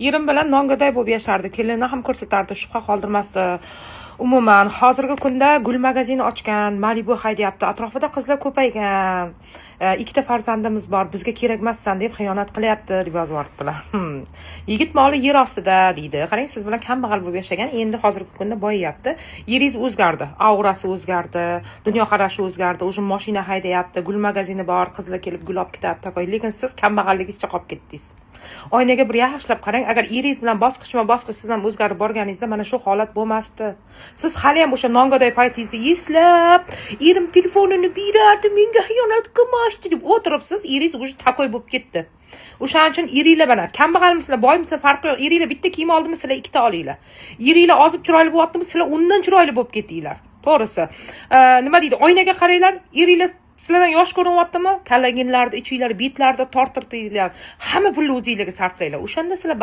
Yerim bilan nongaday bo'lib yashardi. Kelinni ham ko'rsatardi, shubha qoldirmasdi. Umuman, hozirgi kunda gul magazini ochgan, Malibu haydayapti. Atrofida qizlar ko'paygan. Ikkita farzandimiz bor, bizga kerak emassan deb xiyonat qilyapti deb yozib yuboribdilar. Yigit moli yer ostida deydi. Qarang, siz bilan kambag'al bo'lib yashagan, endi hozirgi kunda boyiyapti. Yeringiz o'zgardi, aurasi o'zgardi, dunyoqarashi o'zgardi. O'zi mashina haydayapti, gul magazini bor, qizlar kelib gul olib ketyapti. Lekin siz kambag'alligingizcha qolib ketdingiz. Oynaga bir yaxshilab qarang, agar eringiz bilan bosqichma-bosqich siz ham o'zgarib borganingizda mana shu holat bo'lmasdi. Siz hali ham o'sha nongaday paytingizni eslab, erim telefonini berardi, menga xiyonat qilmasdi deb o'tiribsiz, eringiz o'sha takoy bo'lib ketdi. O'shaning uchun eringlar bilan kambag'almisizlar, boymisizlar farqi yo'q. Eringlar bitta kiyim oldimi, sizlar ikkita olinglar. Eringlar ozib chiroyli bo'lyaptimi, sizlar undan chiroyli bo'lib ketinglar. To'g'risi. Nima deydi? Oynaga qaranglar, eringlar sizlardan yosh ko'rinyaptimi? Kallaginlarni, ichinglar, betlarni tortirtinglar. Hamma pulni o'zingizlarga sarflanglar. O'shanda sizlar